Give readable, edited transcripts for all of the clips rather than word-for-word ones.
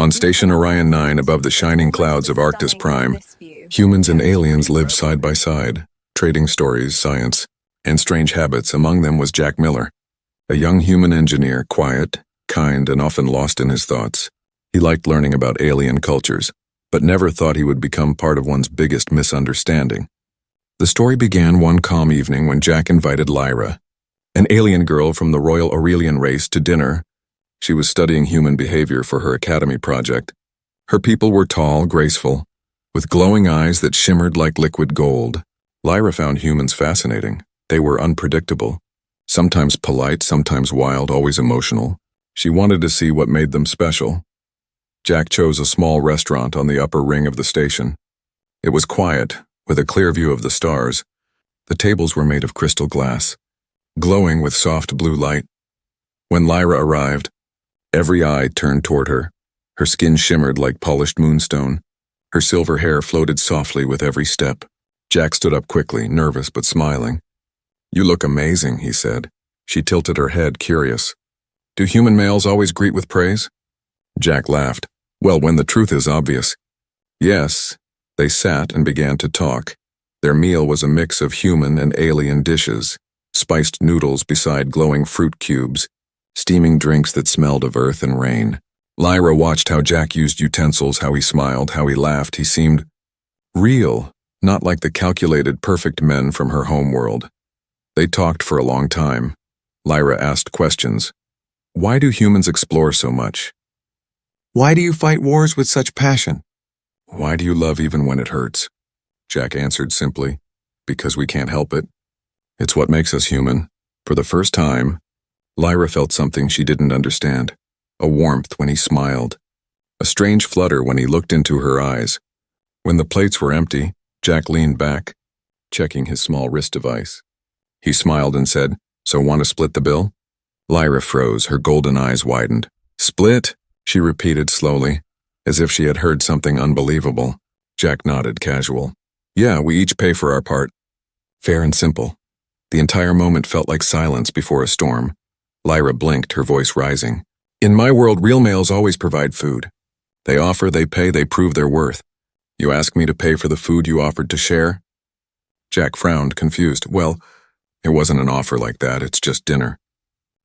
On Station Orion-9 above the shining clouds of Arctis Prime, humans and aliens lived side by side, trading stories, science, and strange habits. Among them was Jack Miller, a young human engineer, quiet, kind, and often lost in his thoughts. He liked learning about alien cultures, but never thought he would become part of one's biggest misunderstanding. The story began one calm evening when Jack invited Lyra, an alien girl from the Royal Aurelian race, to dinner. She was studying human behavior for her academy project. Her people were tall, graceful, with glowing eyes that shimmered like liquid gold. Lyra found humans fascinating. They were unpredictable, sometimes polite, sometimes wild, always emotional. She wanted to see what made them special. Jack chose a small restaurant on the upper ring of the station. It was quiet, with a clear view of the stars. The tables were made of crystal glass, glowing with soft blue light. When Lyra arrived, every eye turned toward her. Her skin shimmered like polished moonstone. Her silver hair floated softly with every step. Jack stood up quickly, nervous but smiling. "You look amazing," he said. She tilted her head, curious. "Do human males always greet with praise?" Jack laughed. "Well, when the truth is obvious." "Yes." They sat and began to talk. Their meal was a mix of human and alien dishes, spiced noodles beside glowing fruit cubes, steaming drinks that smelled of earth and rain. Lyra watched how Jack used utensils, how he smiled, how he laughed. He seemed real, not like the calculated, perfect men from her home world. They talked for a long time. Lyra asked questions. "Why do humans explore so much? Why do you fight wars with such passion? Why do you love even when it hurts?" Jack answered simply, "Because we can't help it. It's what makes us human." For the first time, Lyra felt something she didn't understand. A warmth when he smiled. A strange flutter when he looked into her eyes. When the plates were empty, Jack leaned back, checking his small wrist device. He smiled and said, "So want to split the bill?" Lyra froze, her golden eyes widened. "Split?" she repeated slowly, as if she had heard something unbelievable. Jack nodded, casual. "Yeah, we each pay for our part." Fair and simple. The entire moment felt like silence before a storm. Lyra blinked, her voice rising. "In my world, real males always provide food. They offer, they pay, they prove their worth. You ask me to pay for the food you offered to share?" Jack frowned, confused. "Well, it wasn't an offer like that, it's just dinner.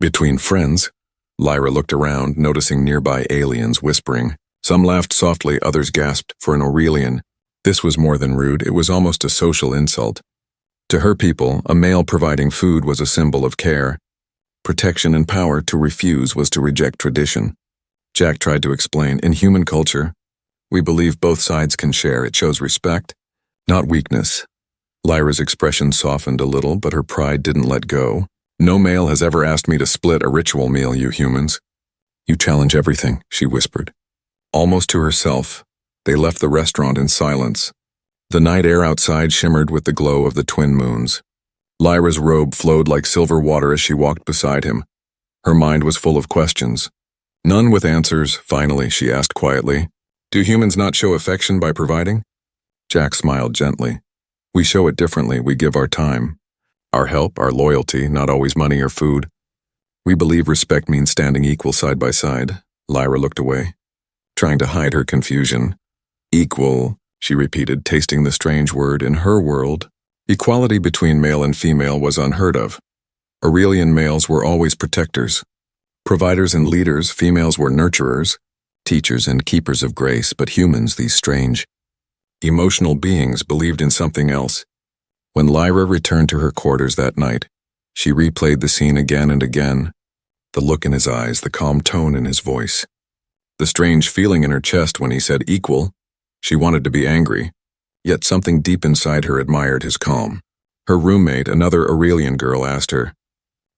Between friends." Lyra looked around, noticing nearby aliens whispering. Some laughed softly, others gasped for an Aurelian. This was more than rude, it was almost a social insult. To her people, a male providing food was a symbol of care, protection, and power. To refuse was to reject tradition. Jack tried to explain, "In human culture, we believe both sides can share. It shows respect, not weakness." Lyra's expression softened a little, but her pride didn't let go. "No male has ever asked me to split a ritual meal, you humans. You challenge everything," she whispered. Almost to herself, they left the restaurant in silence. The night air outside shimmered with the glow of the twin moons. Lyra's robe flowed like silver water as she walked beside him. Her mind was full of questions. None with answers. Finally, she asked quietly, "Do humans not show affection by providing?" Jack smiled gently. "We show it differently. We give our time, our help, our loyalty, not always money or food. We believe respect means standing equal side by side." Lyra looked away, trying to hide her confusion. "Equal," she repeated, tasting the strange word. In her world, equality between male and female was unheard of. Aurelian males were always protectors, providers and leaders. Females were nurturers, teachers and keepers of grace. But humans, these strange, emotional beings, believed in something else. When Lyra returned to her quarters that night, she replayed the scene again and again. The look in his eyes, the calm tone in his voice, the strange feeling in her chest when he said equal. She wanted to be angry, yet something deep inside her admired his calm. Her roommate, another Aurelian girl, asked her,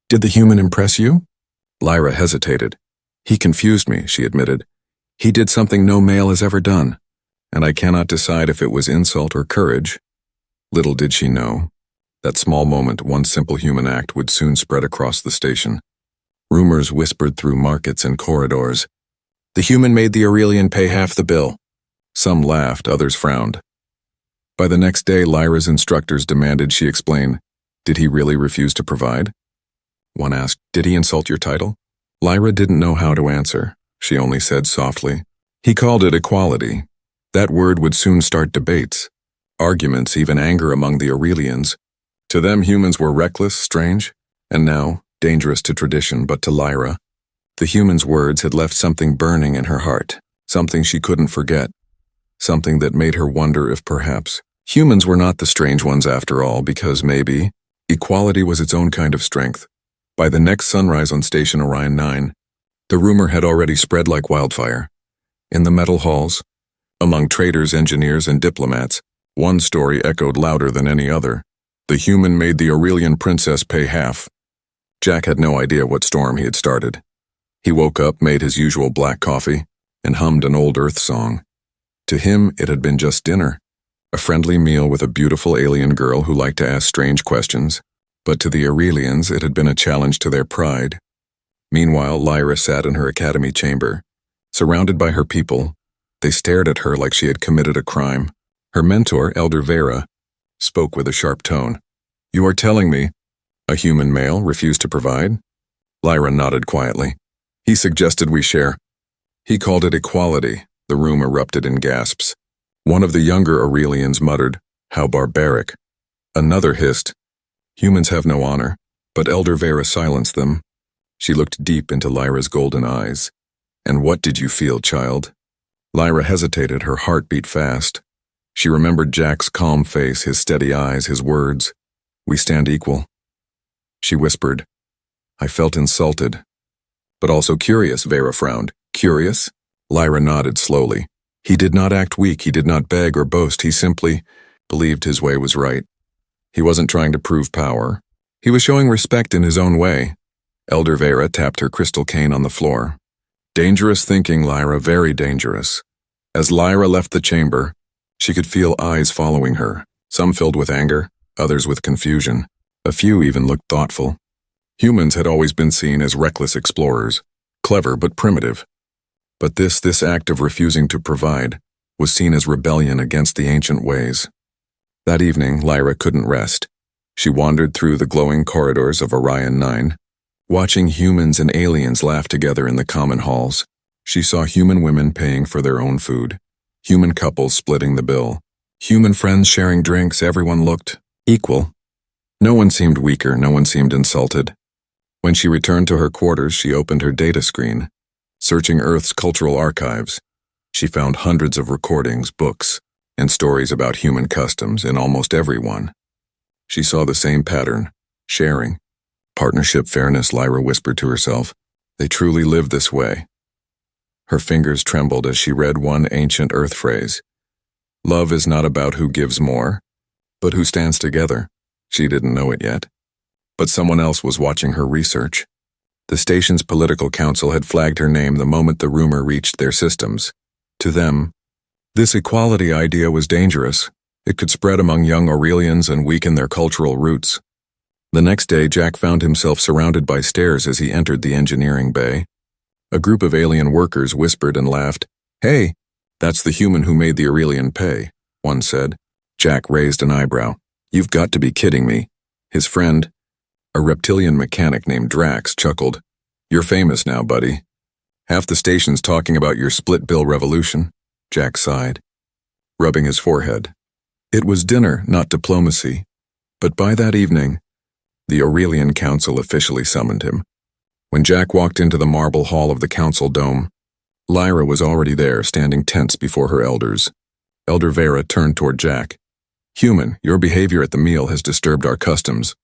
"Did the human impress you?" Lyra hesitated. "He confused me," she admitted. "He did something no male has ever done, and I cannot decide if it was insult or courage." Little did she know, that small moment, one simple human act, would soon spread across the station. Rumors whispered through markets and corridors. "The human made the Aurelian pay half the bill." Some laughed, others frowned. By the next day, Lyra's instructors demanded she explain. Did he really refuse to provide? One asked, "Did he insult your title?" Lyra didn't know how to answer. She only said softly, He called it equality. That word would soon start debates, arguments, even anger among the Aurelians. To them, humans were reckless, strange, and now dangerous to tradition, but to Lyra, the human's words had left something burning in her heart, something she couldn't forget, something that made her wonder if perhaps humans were not the strange ones after all, because maybe equality was its own kind of strength. By the next sunrise on Station Orion-9, the rumor had already spread like wildfire. In the metal halls, among traders, engineers, and diplomats, one story echoed louder than any other. The human made the Aurelian princess pay half. Jack had no idea what storm he had started. He woke up, made his usual black coffee, and hummed an old Earth song. To him, it had been just dinner, a friendly meal with a beautiful alien girl who liked to ask strange questions, but to the Aurelians it had been a challenge to their pride. Meanwhile, Lyra sat in her academy chamber. Surrounded by her people, they stared at her like she had committed a crime. Her mentor, Elder Vera, spoke with a sharp tone. "You are telling me a human male refused to provide?" Lyra nodded quietly. "He suggested we share." He called it equality. The room erupted in gasps. One of the younger Aurelians muttered, "How barbaric." Another hissed, "Humans have no honor." But Elder Vera silenced them. She looked deep into Lyra's golden eyes. "And what did you feel, child?" Lyra hesitated, her heart beat fast. She remembered Jack's calm face, his steady eyes, his words. "We stand equal." She whispered, "I felt insulted." "But also curious," Vera frowned. "Curious?" Lyra nodded slowly. He did not act weak, he did not beg or boast, he simply believed his way was right. He wasn't trying to prove power. He was showing respect in his own way. Elder Vera tapped her crystal cane on the floor. "Dangerous thinking, Lyra, very dangerous." As Lyra left the chamber, she could feel eyes following her, some filled with anger, others with confusion. A few even looked thoughtful. Humans had always been seen as reckless explorers, clever but primitive. But this act of refusing to provide was seen as rebellion against the ancient ways. That evening, Lyra couldn't rest. She wandered through the glowing corridors of Orion-9, watching humans and aliens laugh together in the common halls. She saw human women paying for their own food, human couples splitting the bill, human friends sharing drinks. Everyone looked equal. No one seemed weaker, no one seemed insulted. When she returned to her quarters, she opened her data screen. Searching Earth's cultural archives, she found hundreds of recordings, books, and stories about human customs in almost every one. She saw the same pattern: sharing, partnership, fairness. Lyra whispered to herself, "They truly live this way." Her fingers trembled as she read one ancient Earth phrase: "Love is not about who gives more, but who stands together." She didn't know it yet, but someone else was watching her research. The station's political council had flagged her name the moment the rumor reached their systems. To them, this equality idea was dangerous. It could spread among young Aurelians and weaken their cultural roots. The next day, Jack found himself surrounded by stares as he entered the engineering bay. A group of alien workers whispered and laughed. "Hey, that's the human who made the Aurelian pay," one said. Jack raised an eyebrow. "You've got to be kidding me." His friend, a reptilian mechanic named Drax, chuckled. "You're famous now, buddy. Half the station's talking about your split bill revolution." Jack sighed, rubbing his forehead. It was dinner, not diplomacy. But by that evening, the Aurelian Council officially summoned him. When Jack walked into the marble hall of the council dome, Lyra was already there, standing tense before her elders. Elder Vera turned toward Jack. "Human, your behavior at the meal has disturbed our customs.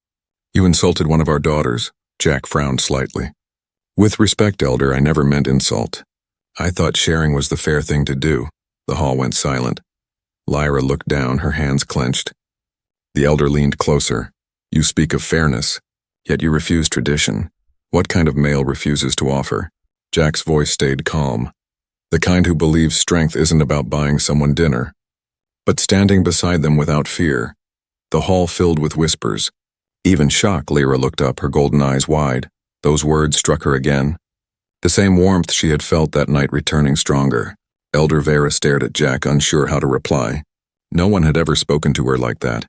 You insulted one of our daughters." Jack frowned slightly. "With respect, Elder, I never meant insult. I thought sharing was the fair thing to do." The hall went silent. Lyra looked down, her hands clenched. The Elder leaned closer. "You speak of fairness, yet you refuse tradition. What kind of male refuses to offer?" Jack's voice stayed calm. "The kind who believes strength isn't about buying someone dinner, but standing beside them without fear." The hall filled with whispers. Even shocked, Lyra looked up, her golden eyes wide. Those words struck her again. The same warmth she had felt that night returning stronger. Elder Vera stared at Jack, unsure how to reply. No one had ever spoken to her like that.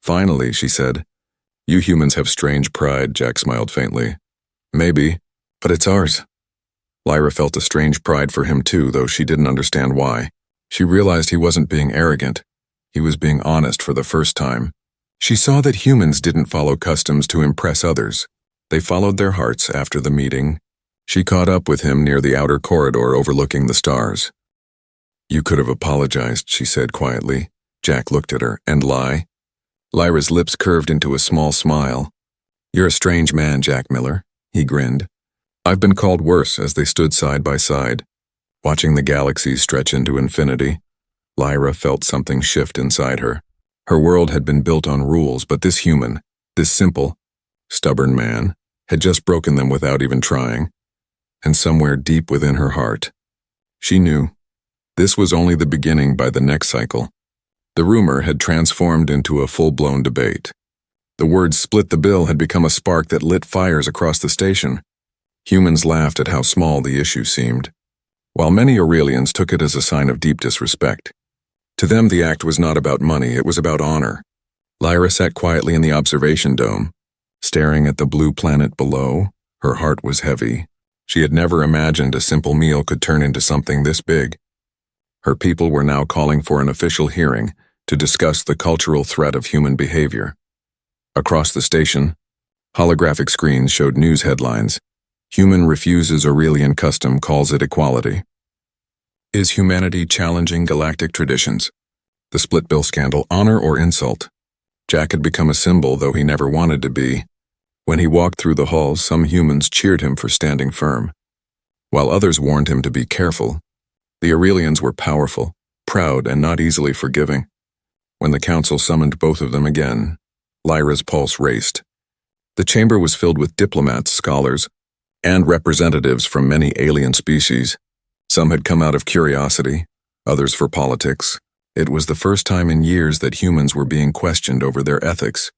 Finally, she said, "You humans have strange pride," Jack smiled faintly. "Maybe, but it's ours." Lyra felt a strange pride for him too, though she didn't understand why. She realized he wasn't being arrogant. He was being honest for the first time. She saw that humans didn't follow customs to impress others. They followed their hearts after the meeting. She caught up with him near the outer corridor overlooking the stars. "You could have apologized," she said quietly. Jack looked at her. "And lie?" Lyra's lips curved into a small smile. "You're a strange man, Jack Miller," he grinned. "I've been called worse," as they stood side by side, watching the galaxies stretch into infinity. Lyra felt something shift inside her. Her world had been built on rules, but this human, this simple, stubborn man, had just broken them without even trying. And somewhere deep within her heart, she knew this was only the beginning. By the next cycle, the rumor had transformed into a full-blown debate. The words "split the bill" had become a spark that lit fires across the station. Humans laughed at how small the issue seemed, while many Aurelians took it as a sign of deep disrespect. To them, the act was not about money, it was about honor. Lyra sat quietly in the observation dome, staring at the blue planet below. Her heart was heavy. She had never imagined a simple meal could turn into something this big. Her people were now calling for an official hearing to discuss the cultural threat of human behavior. Across the station, holographic screens showed news headlines. "Human refuses Aurelian custom, calls it equality." "Is humanity challenging galactic traditions?" The split bill scandal, honor or insult? Jack had become a symbol, though he never wanted to be. When he walked through the halls, some humans cheered him for standing firm, while others warned him to be careful. The Aurelians were powerful, proud, and not easily forgiving. When the council summoned both of them again, Lyra's pulse raced. The chamber was filled with diplomats, scholars, and representatives from many alien species. Some had come out of curiosity, others for politics. It was the first time in years that humans were being questioned over their ethics.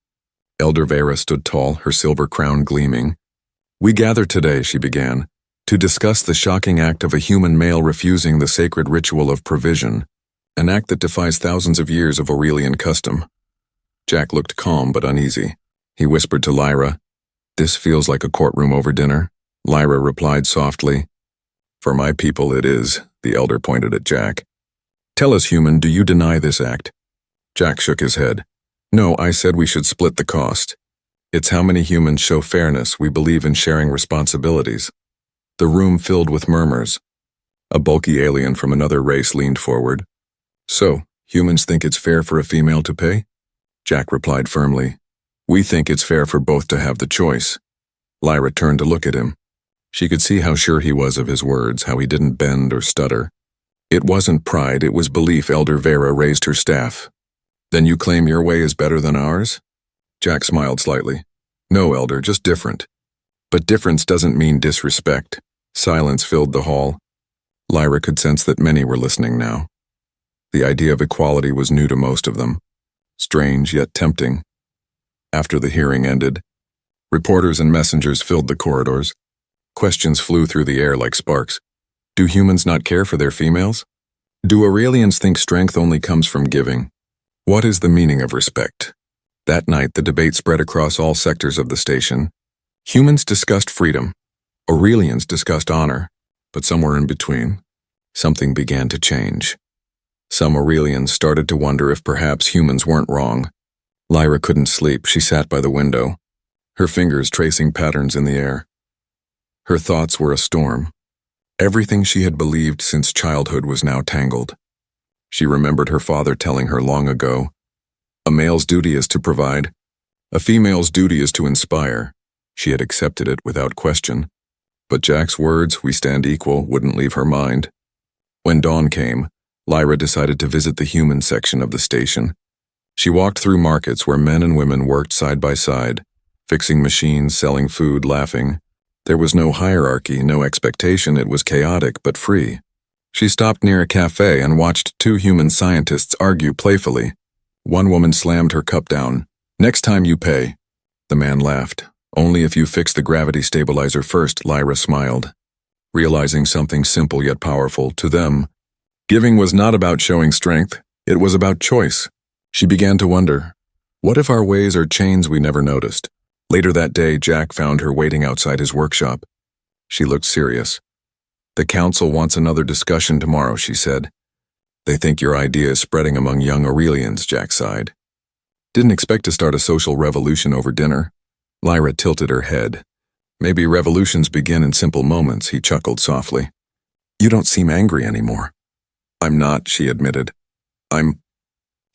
Elder Vera stood tall, her silver crown gleaming. "We gather today," she began, "to discuss the shocking act of a human male refusing the sacred ritual of provision, an act that defies thousands of years of Aurelian custom." Jack looked calm but uneasy. He whispered to Lyra, "This feels like a courtroom over dinner." Lyra replied softly, "For my people it is." The elder pointed at Jack. "Tell us, human, do you deny this act?" Jack shook his head. "No, I said we should split the cost. It's how many humans show fairness. We believe in sharing responsibilities." The room filled with murmurs. A bulky alien from another race leaned forward. "So, humans think it's fair for a female to pay?" Jack replied firmly, "We think it's fair for both to have the choice." Lyra turned to look at him. She could see how sure he was of his words, how he didn't bend or stutter. It wasn't pride, it was belief. Elder Vera raised her staff. "Then you claim your way is better than ours?" Jack smiled slightly. "No, Elder, just different. But difference doesn't mean disrespect." Silence filled the hall. Lyra could sense that many were listening now. The idea of equality was new to most of them. Strange, yet tempting. After the hearing ended, reporters and messengers filled the corridors. Questions flew through the air like sparks. Do humans not care for their females? Do Aurelians think strength only comes from giving? What is the meaning of respect? That night, the debate spread across all sectors of the station. Humans discussed freedom. Aurelians discussed honor. But somewhere in between, something began to change. Some Aurelians started to wonder if perhaps humans weren't wrong. Lyra couldn't sleep. She sat by the window, her fingers tracing patterns in the air. Her thoughts were a storm. Everything she had believed since childhood was now tangled. She remembered her father telling her long ago, "A male's duty is to provide. A female's duty is to inspire." She had accepted it without question. But Jack's words, "we stand equal," wouldn't leave her mind. When dawn came, Lyra decided to visit the human section of the station. She walked through markets where men and women worked side by side, fixing machines, selling food, laughing. There was no hierarchy, no expectation. It was chaotic but free. She stopped near a cafe and watched two human scientists argue playfully. One woman slammed her cup down. "Next time you pay." The man laughed. "Only if you fix the gravity stabilizer first," Lyra smiled, realizing something simple yet powerful. To them, giving was not about showing strength, it was about choice. She began to wonder, what if our ways are chains we never noticed? Later that day, Jack found her waiting outside his workshop. She looked serious. The council wants another discussion tomorrow, she said. They think your idea is spreading among young Aurelians, Jack sighed. Didn't expect to start a social revolution over dinner. Lyra tilted her head. Maybe revolutions begin in simple moments, he chuckled softly. You don't seem angry anymore. I'm not, she admitted. I'm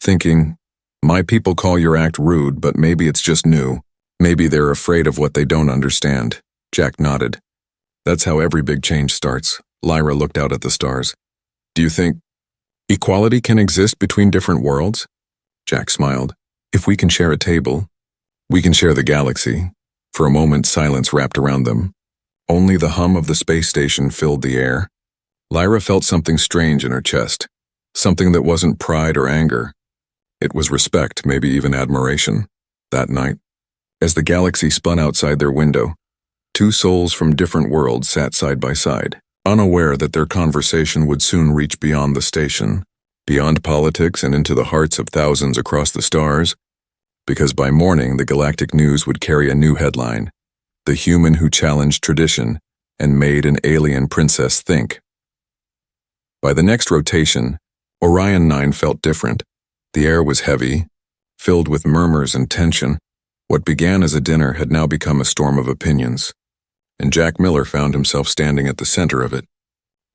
thinking, my people call your act rude, but maybe it's just new. Maybe they're afraid of what they don't understand. Jack nodded. That's how every big change starts. Lyra looked out at the stars. Do you think equality can exist between different worlds? Jack smiled. If we can share a table, we can share the galaxy. For a moment, silence wrapped around them. Only the hum of the space station filled the air. Lyra felt something strange in her chest, something that wasn't pride or anger. It was respect, maybe even admiration. That night, as the galaxy spun outside their window, two souls from different worlds sat side by side, unaware that their conversation would soon reach beyond the station, beyond politics and into the hearts of thousands across the stars, because by morning the galactic news would carry a new headline: the human who challenged tradition and made an alien princess think. By the next rotation, Orion-9 felt different. The air was heavy, filled with murmurs and tension. What began as a dinner had now become a storm of opinions, and Jack Miller found himself standing at the center of it.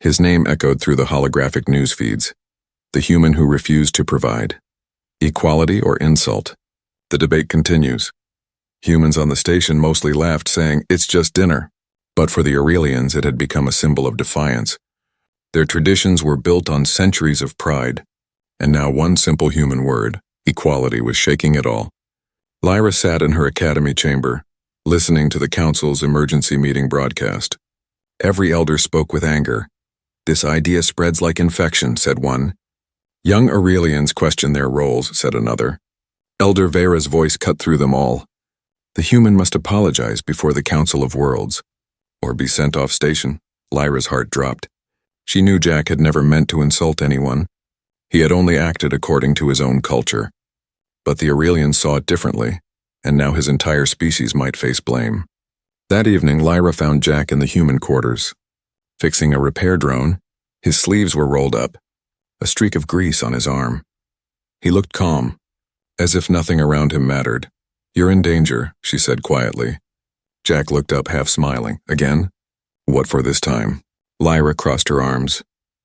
His name echoed through the holographic news feeds. The human who refused to provide. Equality or insult? The debate continues. Humans on the station mostly laughed, saying, it's just dinner. But for the Aurelians, it had become a symbol of defiance. Their traditions were built on centuries of pride, and now one simple human word, equality, was shaking it all. Lyra sat in her academy chamber, listening to the council's emergency meeting broadcast. Every elder spoke with anger. This idea spreads like infection, said one. Young Aurelians question their roles, said another. Elder Vera's voice cut through them all. The human must apologize before the Council of Worlds, or be sent off station. Lyra's heart dropped. She knew Jack had never meant to insult anyone. He had only acted according to his own culture. But the Aurelians saw it differently, and now his entire species might face blame. That evening, Lyra found Jack in the human quarters. Fixing a repair drone, his sleeves were rolled up, a streak of grease on his arm. He looked calm, as if nothing around him mattered. You're in danger, she said quietly. Jack looked up, half smiling. Again? What for this time? Lyra crossed her arms,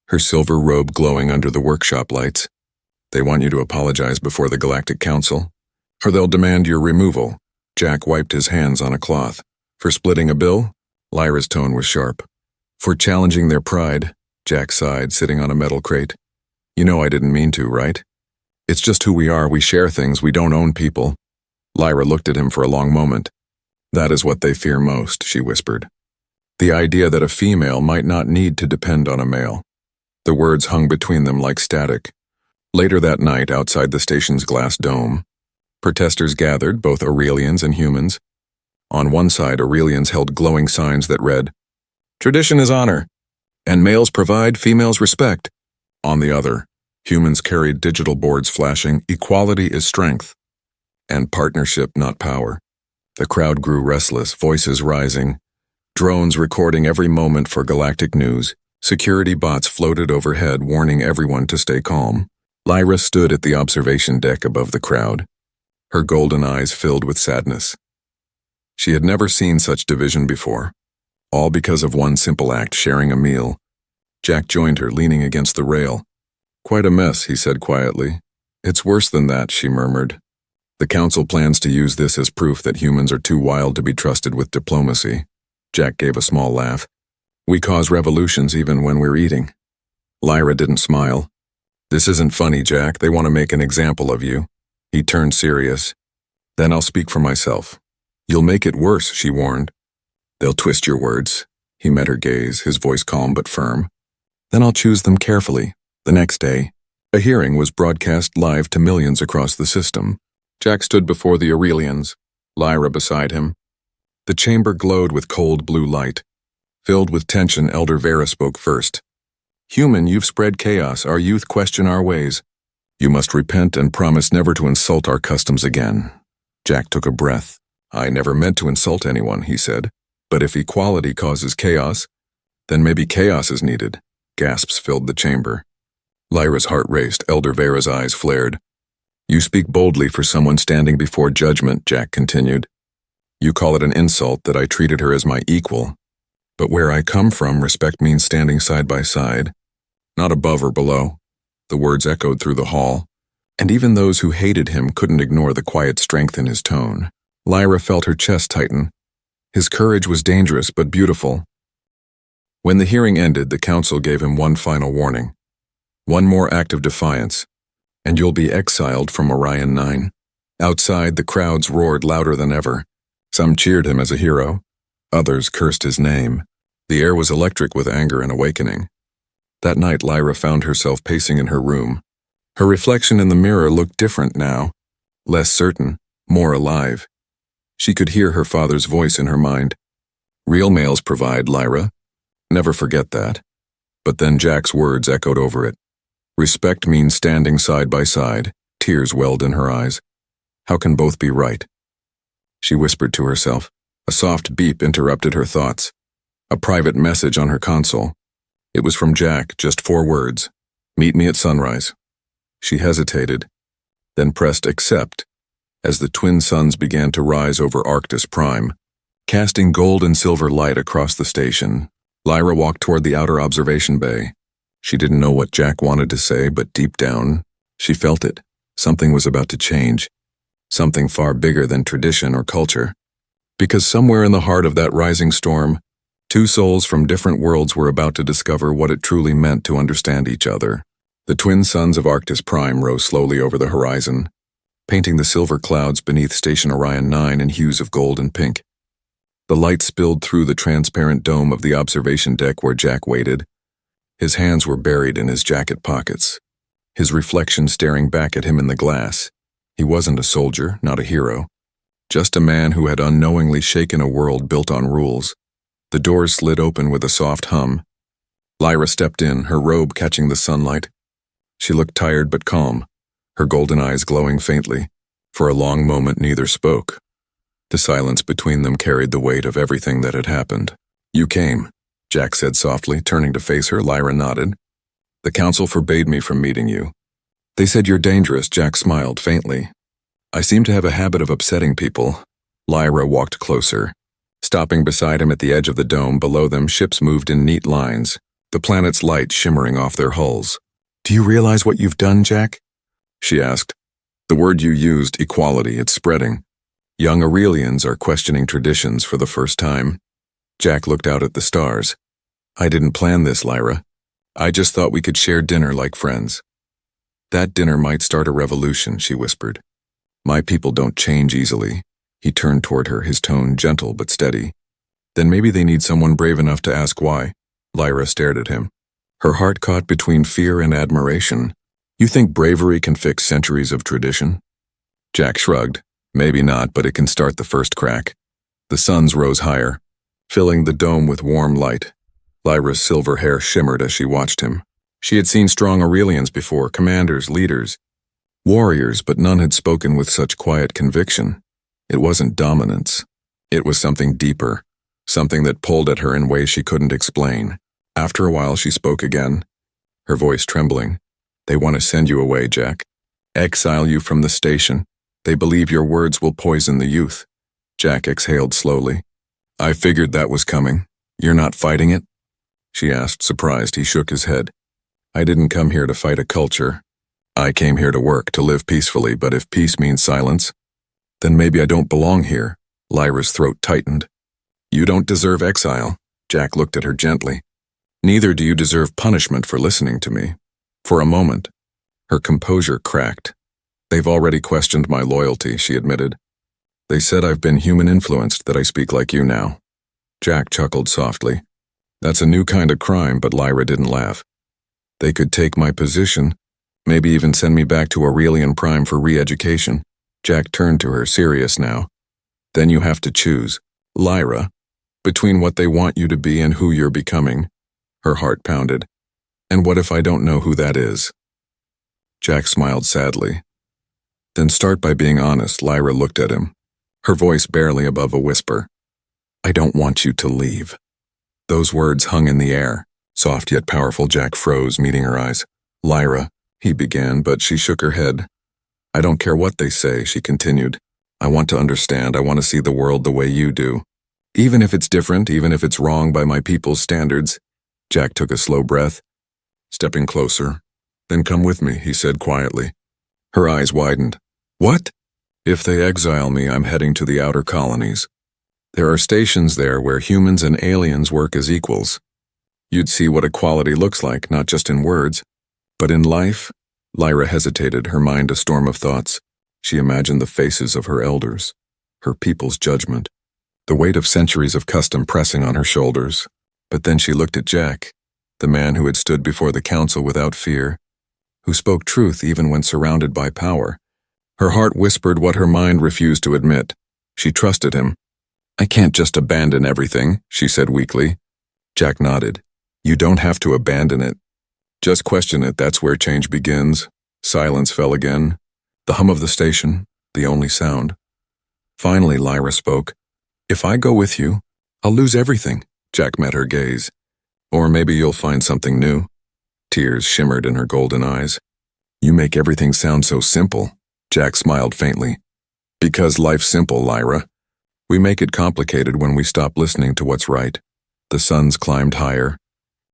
her silver robe glowing under the workshop lights. They want you to apologize before the Galactic Council, or they'll demand your removal. Jack wiped his hands on a cloth. For splitting a bill? Lyra's tone was sharp. For challenging their pride, Jack sighed, sitting on a metal crate. You know I didn't mean to, right? It's just who we are. We share things. We don't own people. Lyra looked at him for a long moment. That is what they fear most, she whispered. The idea that a female might not need to depend on a male. The words hung between them like static. Later that night, outside the station's glass dome, protesters gathered, both Aurelians and humans. On one side, Aurelians held glowing signs that read, "Tradition is honor, and males provide, females respect." On the other, humans carried digital boards flashing, "Equality is strength," and "Partnership, not power." The crowd grew restless, voices rising, drones recording every moment for galactic news. Security bots floated overhead, warning everyone to stay calm. Lyra stood at the observation deck above the crowd, her golden eyes filled with sadness. She had never seen such division before, all because of one simple act, sharing a meal. Jack joined her, leaning against the rail. Quite a mess, he said quietly. It's worse than that, she murmured. The council plans to use this as proof that humans are too wild to be trusted with diplomacy. Jack gave a small laugh. We cause revolutions even when we're eating. Lyra didn't smile. This isn't funny, Jack. They want to make an example of you. He turned serious. Then I'll speak for myself. You'll make it worse, she warned. They'll twist your words. He met her gaze, his voice calm but firm. Then I'll choose them carefully. The next day, a hearing was broadcast live to millions across the system. Jack stood before the Aurelians, Lyra beside him. The chamber glowed with cold blue light. Filled with tension, Elder Vera spoke first. Human, you've spread chaos. Our youth question our ways. You must repent and promise never to insult our customs again. Jack took a breath. I never meant to insult anyone, he said. But if equality causes chaos, Then maybe chaos is needed. Gasps filled the chamber. Lyra's heart raced. Elder Vera's eyes flared. You speak boldly for someone standing before judgment, Jack continued. You call it an insult that I treated her as my equal. But where I come from, respect means standing side by side, not above or below. The words echoed through the hall, and even those who hated him couldn't ignore the quiet strength in his tone. Lyra felt her chest tighten. His courage was dangerous but beautiful. When the hearing ended, the council gave him one final warning. One more act of defiance, and you'll be exiled from Orion-9. Outside, the crowds roared louder than ever. Some cheered him as a hero. Others cursed his name. The air was electric with anger and awakening. That night, Lyra found herself pacing in her room. Her reflection in the mirror looked different now, less certain, more alive. She could hear her father's voice in her mind. Real males provide, Lyra. Never forget that. But then Jack's words echoed over it. Respect means standing side by side. Tears welled in her eyes. How can both be right? She whispered to herself. A soft beep interrupted her thoughts. A private message on her console. It was from Jack, just 4 words. Meet me at sunrise. She hesitated, then pressed accept as the twin suns began to rise over Arctis Prime, casting gold and silver light across the station. Lyra walked toward the outer observation bay. She didn't know what Jack wanted to say, but deep down, she felt it. Something was about to change. Something far bigger than tradition or culture. Because somewhere in the heart of that rising storm, 2 souls from different worlds were about to discover what it truly meant to understand each other. The twin suns of Arctis Prime rose slowly over the horizon, painting the silver clouds beneath Station Orion-9 in hues of gold and pink. The light spilled through the transparent dome of the observation deck where Jack waited. His hands were buried in his jacket pockets, his reflection staring back at him in the glass. He wasn't a soldier, not a hero, just a man who had unknowingly shaken a world built on rules. The doors slid open with a soft hum. Lyra stepped in, her robe catching the sunlight. She looked tired but calm, her golden eyes glowing faintly. For a long moment, neither spoke. The silence between them carried the weight of everything that had happened. You came, Jack said softly, turning to face her. Lyra nodded. The council forbade me from meeting you. They said you're dangerous, Jack smiled faintly. I seem to have a habit of upsetting people. Lyra walked closer. Stopping beside him at the edge of the dome, below them ships moved in neat lines, the planet's light shimmering off their hulls. Do you realize what you've done, Jack? She asked. The word you used, equality, it's spreading. Young Aurelians are questioning traditions for the first time. Jack looked out at the stars. I didn't plan this, Lyra. I just thought we could share dinner like friends. That dinner might start a revolution, she whispered. My people don't change easily. He turned toward her, his tone gentle but steady. Then maybe they need someone brave enough to ask why. Lyra stared at him. Her heart caught between fear and admiration. You think bravery can fix centuries of tradition? Jack shrugged. Maybe not, but it can start the first crack. The suns rose higher, filling the dome with warm light. Lyra's silver hair shimmered as she watched him. She had seen strong Aurelians before, commanders, leaders, warriors, but none had spoken with such quiet conviction. It wasn't dominance. It was something deeper, something that pulled at her in ways she couldn't explain. After a while, she spoke again, her voice trembling. They want to send you away, Jack. Exile you from the station. They believe your words will poison the youth. Jack exhaled slowly. I figured that was coming. You're not fighting it? She asked, surprised. He shook his head. I didn't come here to fight a culture. I came here to work, to live peacefully, but if peace means silence, then maybe I don't belong here. Lyra's throat tightened. You don't deserve exile. Jack looked at her gently. Neither do you deserve punishment for listening to me. For a moment, her composure cracked. They've already questioned my loyalty, she admitted. They said I've been human-influenced, that I speak like you now. Jack chuckled softly. That's a new kind of crime, but Lyra didn't laugh. They could take my position, maybe even send me back to Aurelian Prime for re-education. Jack turned to her, serious now. Then you have to choose, Lyra, between what they want you to be and who you're becoming. Her heart pounded. And what if I don't know who that is? Jack smiled sadly. Then start by being honest. Lyra looked at him, her voice barely above a whisper. I don't want you to leave. Those words hung in the air. Soft yet powerful. Jack froze, meeting her eyes. "Lyra," he began, but she shook her head. "I don't care what they say," she continued. "I want to understand. I want to see the world the way you do. Even if it's different, even if it's wrong by my people's standards." Jack took a slow breath, stepping closer. "Then come with me," he said quietly. Her eyes widened. "What?" "If they exile me, I'm heading to the outer colonies. There are stations there where humans and aliens work as equals. You'd see what equality looks like, not just in words, but in life." Lyra hesitated, her mind a storm of thoughts. She imagined the faces of her elders, her people's judgment, the weight of centuries of custom pressing on her shoulders. But then she looked at Jack, the man who had stood before the council without fear, who spoke truth even when surrounded by power. Her heart whispered what her mind refused to admit. She trusted him. "I can't just abandon everything," she said weakly. Jack nodded. "You don't have to abandon it. Just question it. That's where change begins." Silence fell again. The hum of the station, the only sound. Finally, Lyra spoke. "If I go with you, I'll lose everything." Jack met her gaze. "Or maybe you'll find something new." Tears shimmered in her golden eyes. "You make everything sound so simple." Jack smiled faintly. "Because life's simple, Lyra. We make it complicated when we stop listening to what's right." The suns climbed higher.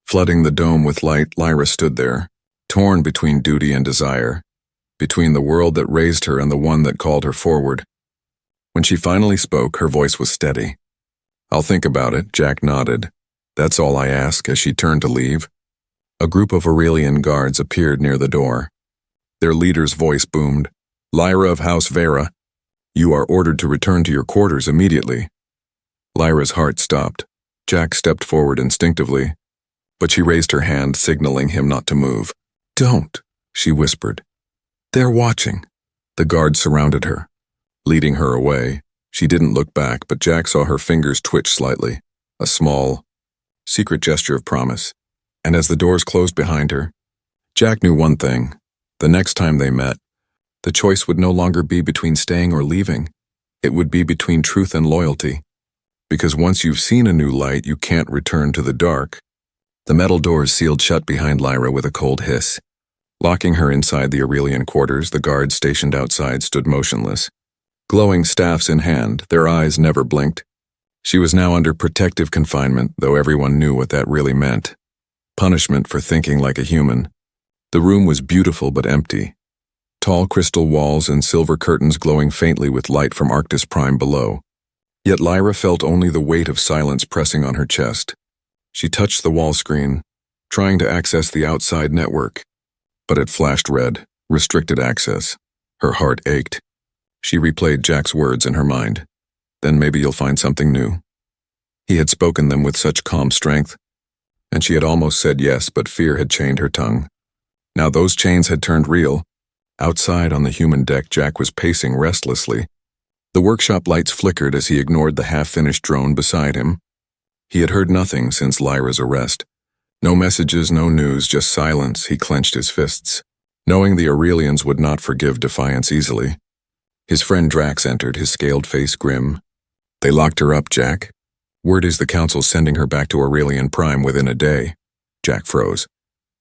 Flooding the dome with light, Lyra stood there, torn between duty and desire, between the world that raised her and the one that called her forward. When she finally spoke, her voice was steady. "I'll think about it," Jack nodded. "That's all I ask," as she turned to leave. A group of Aurelian guards appeared near the door. Their leader's voice boomed. "Lyra of House Vera, you are ordered to return to your quarters immediately." Lyra's heart stopped. Jack stepped forward instinctively, but she raised her hand, signaling him not to move. "Don't," she whispered. "They're watching." The guards surrounded her, leading her away. She didn't look back, but Jack saw her fingers twitch slightly, a small, secret gesture of promise. And as the doors closed behind her, Jack knew one thing. The next time they met, the choice would no longer be between staying or leaving. It would be between truth and loyalty. Because once you've seen a new light, you can't return to the dark. The metal doors sealed shut behind Lyra with a cold hiss. Locking her inside the Aurelian quarters, the guards stationed outside stood motionless, glowing staffs in hand, their eyes never blinked. She was now under protective confinement, though everyone knew what that really meant. Punishment for thinking like a human. The room was beautiful but empty. Tall crystal walls and silver curtains glowing faintly with light from Arctis Prime below. Yet Lyra felt only the weight of silence pressing on her chest. She touched the wall screen, trying to access the outside network. But it flashed red, restricted access. Her heart ached. She replayed Jack's words in her mind. "Then maybe you'll find something new." He had spoken them with such calm strength, and she had almost said yes, but fear had chained her tongue. Now those chains had turned real. Outside on the human deck, Jack was pacing restlessly. The workshop lights flickered as he ignored the half-finished drone beside him. He had heard nothing since Lyra's arrest. No messages, no news, just silence. He clenched his fists, knowing the Aurelians would not forgive defiance easily. His friend Drax entered, his scaled face grim. "They locked her up, Jack. Word is the council's sending her back to Aurelian Prime within a day." Jack froze.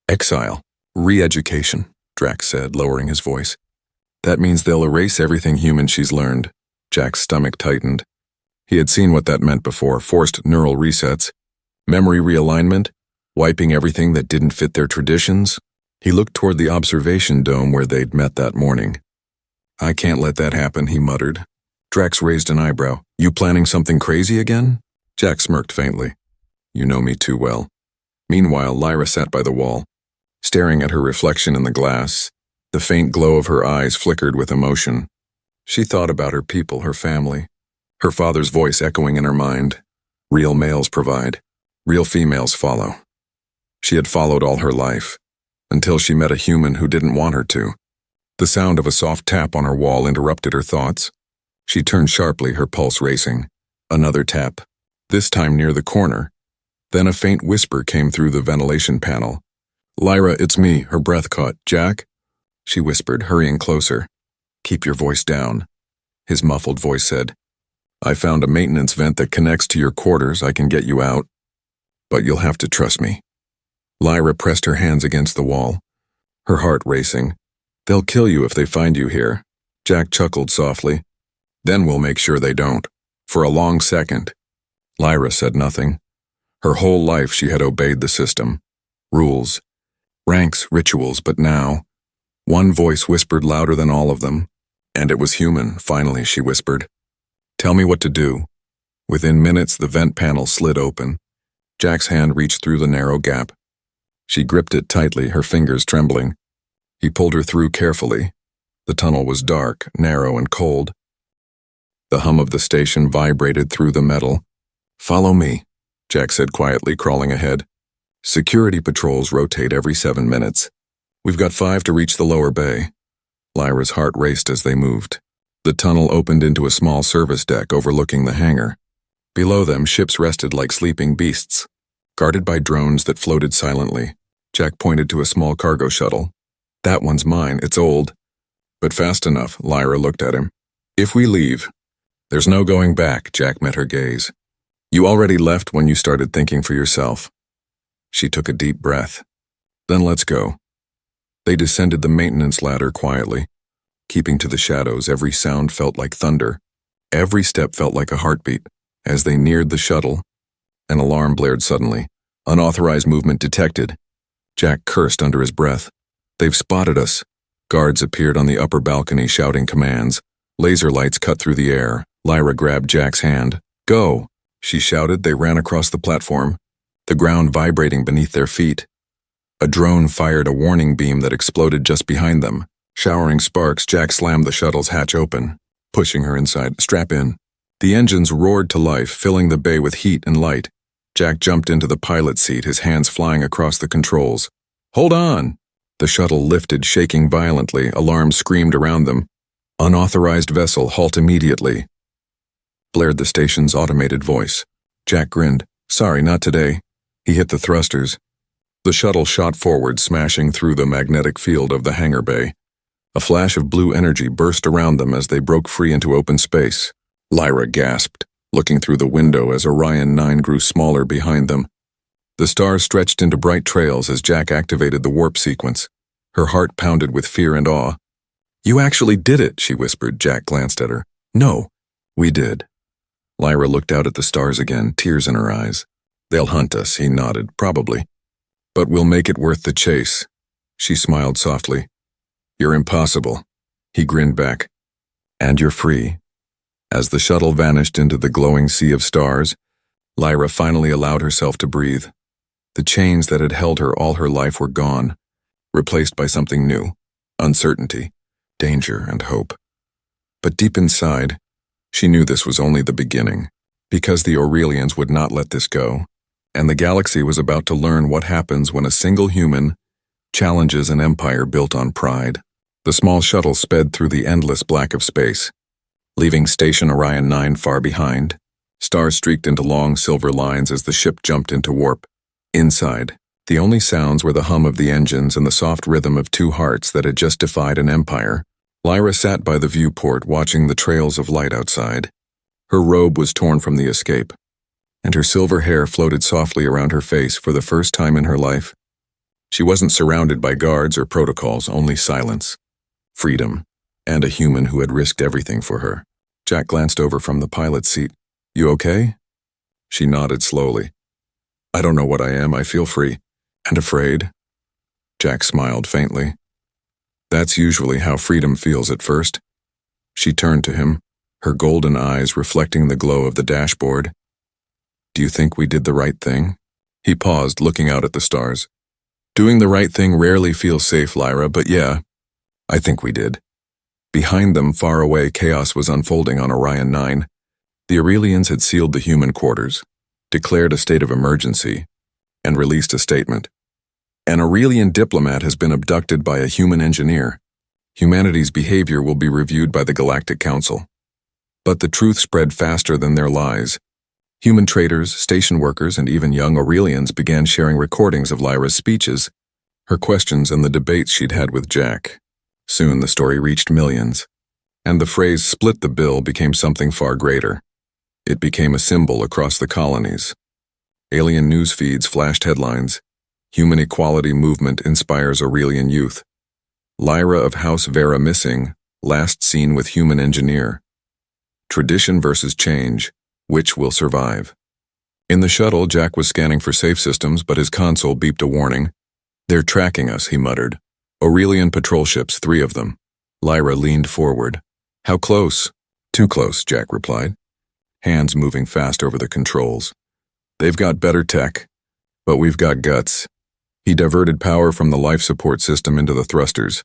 "Exile. Re-education," Drax said, lowering his voice. "That means they'll erase everything human she's learned." Jack's stomach tightened. He had seen what that meant before, forced neural resets, memory realignment, wiping everything that didn't fit their traditions. He looked toward the observation dome where they'd met that morning. "I can't let that happen," he muttered. Drax raised an eyebrow. "You planning something crazy again?" Jack smirked faintly. "You know me too well." Meanwhile, Lyra sat by the wall, staring at her reflection in the glass. The faint glow of her eyes flickered with emotion. She thought about her people, her family, her father's voice echoing in her mind. Real males provide, real females follow. She had followed all her life, until she met a human who didn't want her to. The sound of a soft tap on her wall interrupted her thoughts. She turned sharply, her pulse racing. Another tap, this time near the corner. Then a faint whisper came through the ventilation panel. "Lyra, it's me," her breath caught. "Jack?" She whispered, hurrying closer. "Keep your voice down," his muffled voice said. "I found a maintenance vent that connects to your quarters. I can get you out." But you'll have to trust me. Lyra pressed her hands against the wall, her heart racing. They'll kill you if they find you here. Jack chuckled softly. Then we'll make sure they don't. For a long second, Lyra said nothing. Her whole life she had obeyed the system. Rules, ranks, rituals, but now, one voice whispered louder than all of them. And it was human, finally, she whispered. Tell me what to do. Within minutes, the vent panel slid open. Jack's hand reached through the narrow gap. She gripped it tightly, her fingers trembling. He pulled her through carefully. The tunnel was dark, narrow, and cold. The hum of the station vibrated through the metal. Follow me, Jack said quietly, crawling ahead. Security patrols rotate every 7 minutes. We've got 5 to reach the lower bay. Lyra's heart raced as they moved. The tunnel opened into a small service deck overlooking the hangar. Below them, ships rested like sleeping beasts, guarded by drones that floated silently. Jack pointed to a small cargo shuttle. That one's mine, it's old. But fast enough, Lyra looked at him. If we leave, there's no going back, Jack met her gaze. You already left when you started thinking for yourself. She took a deep breath. Then let's go. They descended the maintenance ladder quietly. Keeping to the shadows, every sound felt like thunder. Every step felt like a heartbeat. As they neared the shuttle, an alarm blared suddenly. Unauthorized movement detected. Jack cursed under his breath. They've spotted us. Guards appeared on the upper balcony shouting commands. Laser lights cut through the air. Lyra grabbed Jack's hand. Go, she shouted. They ran across the platform, the ground vibrating beneath their feet. A drone fired a warning beam that exploded just behind them. Showering sparks, Jack slammed the shuttle's hatch open, pushing her inside. Strap in. The engines roared to life, filling the bay with heat and light. Jack jumped into the pilot's seat, his hands flying across the controls. Hold on! The shuttle lifted, shaking violently. Alarms screamed around them. Unauthorized vessel, halt immediately, blared the station's automated voice. Jack grinned. Sorry, not today. He hit the thrusters. The shuttle shot forward, smashing through the magnetic field of the hangar bay. A flash of blue energy burst around them as they broke free into open space. Lyra gasped, looking through the window as Orion-9 grew smaller behind them. The stars stretched into bright trails as Jack activated the warp sequence. Her heart pounded with fear and awe. You actually did it, she whispered. Jack glanced at her. No, we did. Lyra looked out at the stars again, tears in her eyes. They'll hunt us, he nodded. Probably. But we'll make it worth the chase. She smiled softly. You're impossible. He grinned back. And you're free. As the shuttle vanished into the glowing sea of stars, Lyra finally allowed herself to breathe. The chains that had held her all her life were gone, replaced by something new, uncertainty, danger, and hope. But deep inside, she knew this was only the beginning, because the Aurelians would not let this go, and the galaxy was about to learn what happens when a single human challenges an empire built on pride. The small shuttle sped through the endless black of space, leaving Station Orion-9 far behind. Stars streaked into long silver lines as the ship jumped into warp. Inside, the only sounds were the hum of the engines and the soft rhythm of 2 hearts that had just defied an empire. Lyra sat by the viewport, watching the trails of light outside. Her robe was torn from the escape, and her silver hair floated softly around her face for the first time in her life. She wasn't surrounded by guards or protocols, only silence, freedom, and a human who had risked everything for her. Jack glanced over from the pilot's seat. You okay? She nodded slowly. I don't know what I am. I feel free. And afraid. Jack smiled faintly. That's usually how freedom feels at first. She turned to him, her golden eyes reflecting the glow of the dashboard. Do you think we did the right thing? He paused, looking out at the stars. Doing the right thing rarely feels safe, Lyra, but yeah, I think we did. Behind them, far away, chaos was unfolding on Orion-9. The Aurelians had sealed the human quarters, declared a state of emergency, and released a statement. An Aurelian diplomat has been abducted by a human engineer. Humanity's behavior will be reviewed by the Galactic Council. But the truth spread faster than their lies. Human traders, station workers, and even young Aurelians began sharing recordings of Lyra's speeches, her questions, and the debates she'd had with Jack. Soon the story reached millions, and the phrase "split the bill" became something far greater. It became a symbol across the colonies. Alien news feeds flashed headlines. Human equality movement inspires Aurelian youth. Lyra of House Vera missing, last seen with human engineer. Tradition versus change, which will survive? In the shuttle, Jack was scanning for safe systems, but his console beeped a warning. They're tracking us, he muttered. Aurelian patrol ships, 3 of them. Lyra leaned forward. How close? Too close, Jack replied, hands moving fast over the controls. They've got better tech, but we've got guts. He diverted power from the life support system into the thrusters.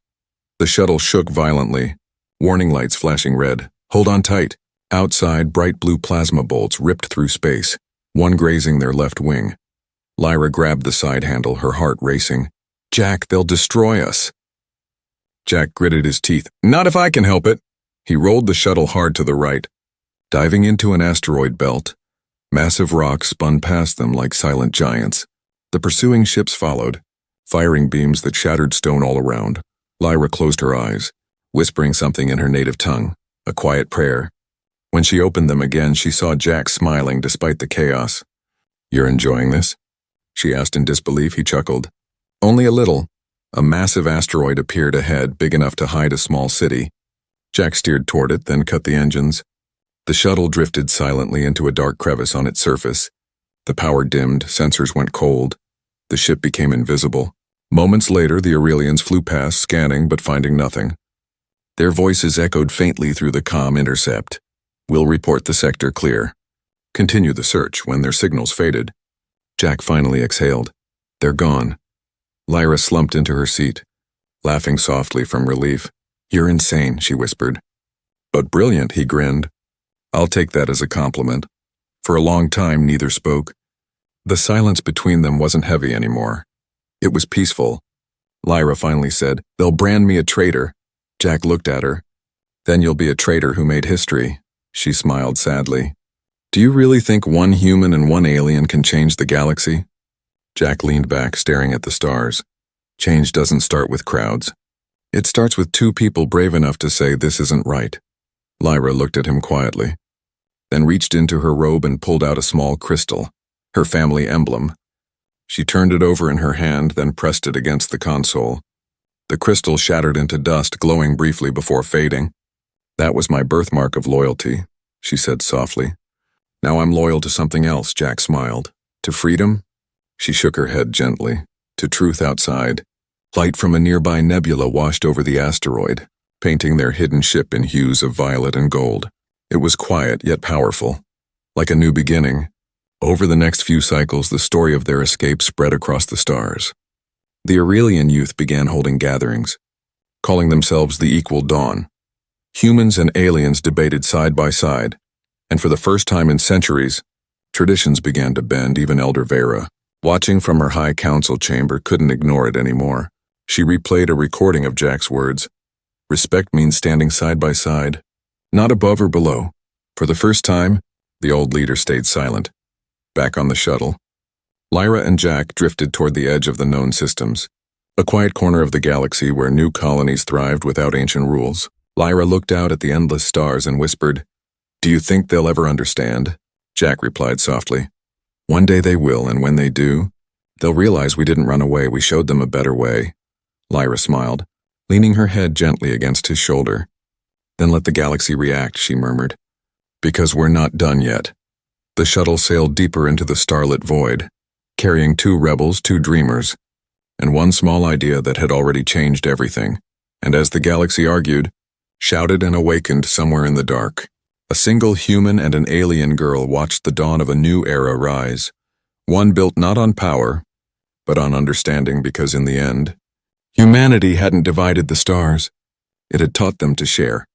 The shuttle shook violently, warning lights flashing red. Hold on tight. Outside, bright blue plasma bolts ripped through space, one grazing their left wing. Lyra grabbed the side handle, her heart racing. Jack, they'll destroy us. Jack gritted his teeth. Not if I can help it. He rolled the shuttle hard to the right. Diving into an asteroid belt, massive rocks spun past them like silent giants. The pursuing ships followed, firing beams that shattered stone all around. Lyra closed her eyes, whispering something in her native tongue, a quiet prayer. When she opened them again, she saw Jack smiling despite the chaos. You're enjoying this? She asked in disbelief. He chuckled. Only a little. A massive asteroid appeared ahead, big enough to hide a small city. Jack steered toward it, then cut the engines. The shuttle drifted silently into a dark crevice on its surface. The power dimmed, sensors went cold. The ship became invisible. Moments later, the Aurelians flew past, scanning but finding nothing. Their voices echoed faintly through the comm intercept. We'll report the sector clear. Continue the search. When their signals faded, Jack finally exhaled. They're gone. Lyra slumped into her seat, laughing softly from relief. You're insane, she whispered. But brilliant, he grinned. I'll take that as a compliment. For a long time, neither spoke. The silence between them wasn't heavy anymore. It was peaceful. Lyra finally said, They'll brand me a traitor. Jack looked at her. Then you'll be a traitor who made history. She smiled sadly. Do you really think one human and one alien can change the galaxy? Jack leaned back, staring at the stars. Change doesn't start with crowds. It starts with 2 people brave enough to say this isn't right. Lyra looked at him quietly, then reached into her robe and pulled out a small crystal, her family emblem. She turned it over in her hand, then pressed it against the console. The crystal shattered into dust, glowing briefly before fading. That was my birthmark of loyalty, she said softly. Now I'm loyal to something else, Jack smiled. To freedom? She shook her head gently. To truth outside. Light from a nearby nebula washed over the asteroid, painting their hidden ship in hues of violet and gold. It was quiet yet powerful, like a new beginning. Over the next few cycles, the story of their escape spread across the stars. The Aurelian youth began holding gatherings, calling themselves the Equal Dawn. Humans and aliens debated side by side, and for the first time in centuries, traditions began to bend. Even Elder Vera, watching from her high council chamber, couldn't ignore it anymore. She replayed a recording of Jack's words. Respect means standing side by side, not above or below. For the first time, the old leader stayed silent. Back on the shuttle, Lyra and Jack drifted toward the edge of the known systems, a quiet corner of the galaxy where new colonies thrived without ancient rules. Lyra looked out at the endless stars and whispered, Do you think they'll ever understand? Jack replied softly, One day they will, and when they do, they'll realize we didn't run away, we showed them a better way. Lyra smiled, leaning her head gently against his shoulder. Then let the galaxy react, she murmured. Because we're not done yet. The shuttle sailed deeper into the starlit void, carrying 2 rebels, 2 dreamers, and one small idea that had already changed everything, and as the galaxy argued, shouted and awakened somewhere in the dark. A single human and an alien girl watched the dawn of a new era rise, one built not on power, but on understanding, because in the end, humanity hadn't divided the stars. It had taught them to share.